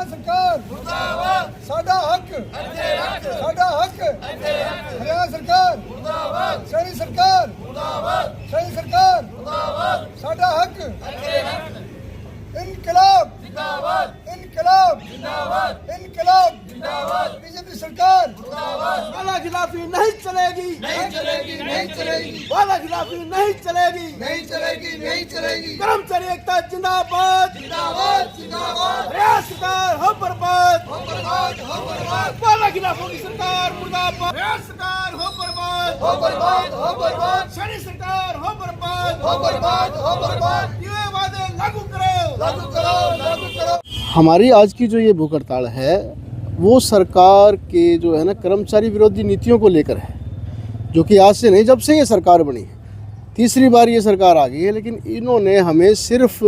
हरियाणा सरकार मुर्दाबाद, साडा हक साडा हक हरियाणा सरकार मुर्दाबाद, शहरी सरकार मुर्दाबाद, शहरी सरकार मुर्दाबाद, साडा हक इनकलाब जिंदाबाद, इनकलाब जिंदाबाद, इनकलाब जिंदाबाद, बीजेपी सरकार मुर्दाबाद। वाला खिलाफी नहीं चलेगी, नहीं चलेगी, नहीं चलेगी, वाला खिलाफी नहीं चलेगी, नहीं चलेगी, नहीं चलेगी। कर्मचारी एकता जिंदाबाद, जिंदाबाद, जिंदाबाद, हरियाणा सरकार हो बर्बाद, हो बर्बाद, हो बर्बाद, वाला खिलाफों की सरकार मुर्दाबाद, हरियाणा सरकार हो बर्बाद, हो बर्बाद, हो बर्बाद, शहरी सरकार हो बर्बाद, हो बर्बाद, हो बर्बाद, ये वादे लागू करो, लागू करो, लागू करो। हमारी आज की जो ये भूख हड़ताल है वो सरकार के जो है ना कर्मचारी विरोधी नीतियों को लेकर है, जो कि आज से नहीं, जब से ये सरकार बनी है, तीसरी बार ये सरकार आ गई है, लेकिन इन्होंने हमें सिर्फ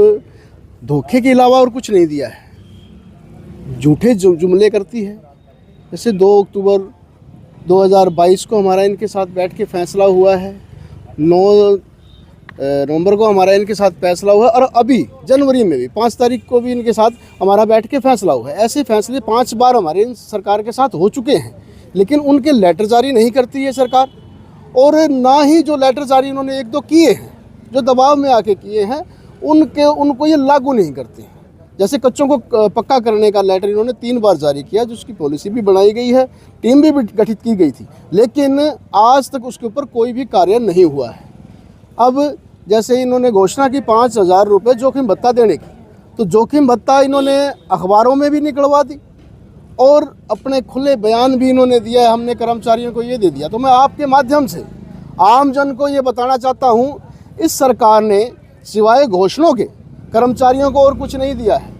धोखे के अलावा और कुछ नहीं दिया है। झूठे जुमले करती है। जैसे 2 अक्टूबर 2022 को हमारा इनके साथ बैठ के फैसला हुआ है, 9 नवंबर को हमारा इनके साथ फैसला हुआ, और अभी जनवरी में भी 5 तारीख को भी इनके साथ हमारा बैठ के फैसला हुआ है। ऐसे फैसले 5 बार हमारे इन सरकार के साथ हो चुके हैं, लेकिन उनके लेटर जारी नहीं करती है सरकार, और ना ही जो लेटर जारी इन्होंने 1-2 किए हैं, जो दबाव में आके किए हैं, उनको ये लागू नहीं करते हैं। जैसे कच्चों को पक्का करने का लेटर इन्होंने 3 बार जारी किया, जिसकी पॉलिसी भी बनाई गई है, टीम भी गठित की गई थी, लेकिन आज तक उसके ऊपर कोई भी कार्य नहीं हुआ है। अब जैसे इन्होंने घोषणा की 5,000 रुपये जोखिम भत्ता देने की, तो जोखिम भत्ता इन्होंने अखबारों में भी निकलवा दी और अपने खुले बयान भी इन्होंने दिया है, हमने कर्मचारियों को ये दे दिया। तो मैं आपके माध्यम से आम जन को ये बताना चाहता हूँ, इस सरकार ने सिवाय घोषणाओं के कर्मचारियों को और कुछ नहीं दिया है,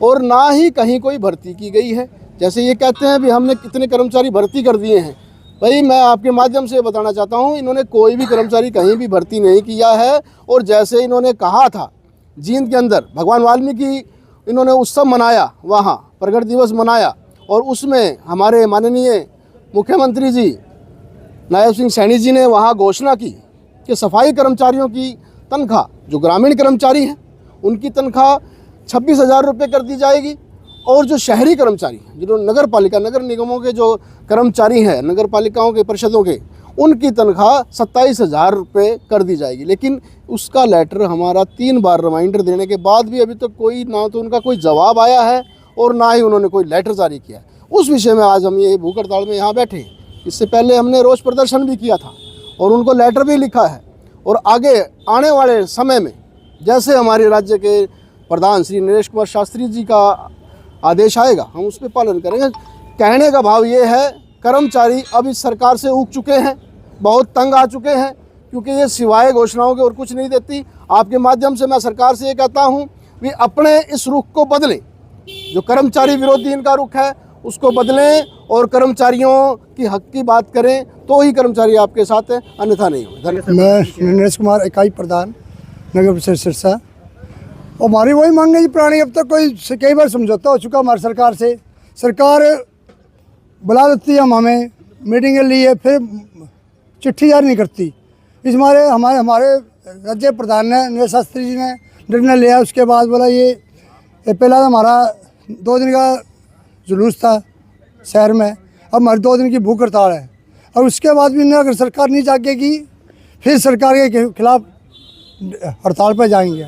और ना ही कहीं कोई भर्ती की गई है। जैसे ये कहते हैं भी हमने कितने कर्मचारी भर्ती कर दिए हैं, भाई मैं आपके माध्यम से बताना चाहता हूं, इन्होंने कोई भी कर्मचारी कहीं भी भर्ती नहीं किया है। और जैसे इन्होंने कहा था जींद के अंदर भगवान वाल्मीकि इन्होंने उत्सव मनाया, वहां प्रगट दिवस मनाया, और उसमें हमारे माननीय मुख्यमंत्री जी नायब सिंह सैनी जी ने वहां घोषणा की कि सफाई कर्मचारियों की तनख्वाह, जो ग्रामीण कर्मचारी हैं उनकी तनख्वाह 26,000 रुपये कर दी जाएगी, और जो शहरी कर्मचारी हैं, जो नगर पालिका नगर निगमों के जो कर्मचारी हैं, नगर पालिकाओं के परिषदों के, उनकी तनख्वाह 27,000 रुपये कर दी जाएगी। लेकिन उसका लेटर हमारा 3 बार रिमाइंडर देने के बाद भी अभी तक कोई ना तो उनका कोई जवाब आया है और ना ही उन्होंने कोई लेटर जारी किया है। उस विषय में आज हम ये भूख हड़ताल में यहाँ बैठे हैं। इससे पहले हमने रोष प्रदर्शन भी किया था और उनको लेटर भी लिखा है, और आगे आने वाले समय में जैसे हमारे राज्य के प्रधान श्री नरेश कुमार शास्त्री जी का आदेश आएगा, हम उस पर पालन करेंगे। कहने का भाव ये है, कर्मचारी अब इस सरकार से ऊब चुके हैं, बहुत तंग आ चुके हैं, क्योंकि ये सिवाय घोषणाओं के और कुछ नहीं देती। आपके माध्यम से मैं सरकार से ये कहता हूँ कि अपने इस रुख को बदलें, जो कर्मचारी विरोधी इनका रुख है उसको बदलें, और कर्मचारियों की हक की बात करें, तो ही कर्मचारी आपके साथ हैं, अन्यथा नहीं हो। धन्यवाद। मैं नरेश कुमार, इकाई प्रधान, नगर परिषद सिरसा। और हमारी वही मांग है जी पुरानी, अब तक कोई कई बार समझौता हो चुका हमारी सरकार से। सरकार बुला देती है हमें मीटिंग के लिए, फिर चिट्ठी जारी नहीं करती। इस हमारे राज्य प्रधान ने नरेश शास्त्री जी ने निर्णय लिया। उसके बाद बोला ये पहला हमारा 2 दिन का जुलूस था शहर में, अब हमारी 2 दिन की भूख हड़ताल है। और उसके बाद भी अगर सरकार नहीं जागेगी, फिर सरकार के खिलाफ हड़ताल पर जाएंगे।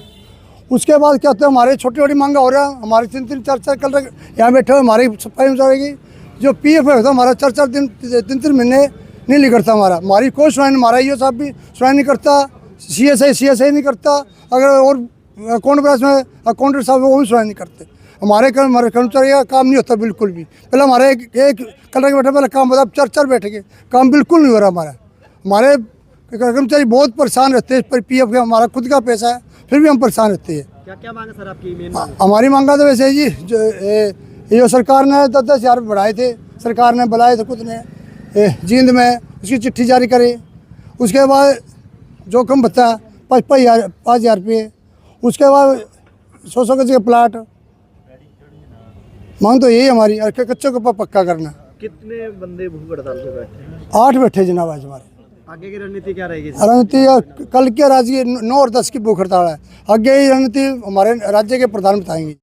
उसके बाद क्या होता है, हमारे छोटी छोटी मांगा हो रहा है, हमारे 3-3 4-4 कल यहाँ बैठे हुए हमारी सफाई जाएगी। जो PF है हमारा 4-4 दिन 3-3 महीने नहीं निकलता हमारी कोई सुनाई, हमारा ये साहब भी सुनाई नहीं करता, CSI नहीं करता, अगर और अकाउंट ब्रांच में अकाउंटेंट साहब वो भी सुनाई नहीं करते। हमारे कर्मचारी का काम नहीं होता बिल्कुल भी। पहले हमारे एक कलर के बैठे, पहले काम होता, अब 4-4 बैठे के काम बिल्कुल नहीं हो रहा हमारे कर्मचारी बहुत परेशान रहते हैं। पर PF का हमारा खुद का पैसा है, फिर भी हम परेशान रहते हैं। क्या क्या मांग है सर आपकी मेन? हमारी मांगा तो वैसे है जी, जो सरकार ने 10-10 हज़ार बढ़ाए थे, सरकार ने बुलाए थे खुद ने जींद में, उसकी चिट्ठी जारी करे। उसके बाद जोखिम भत्ता 5,000 रुपये। उसके बाद 100 गज के प्लाट। मांग तो यही हमारी, कच्चों को पक्का करना। कितने बंदे भूख हड़ताल पे बैठे हैं? 8 बैठे जनाब आज हमारे। आगे की रणनीति क्या रहेगी? रणनीति कल के राज्य 9 और 10 की भूख हड़ताल है। आगे ही रणनीति हमारे राज्य के प्रधान बताएंगे।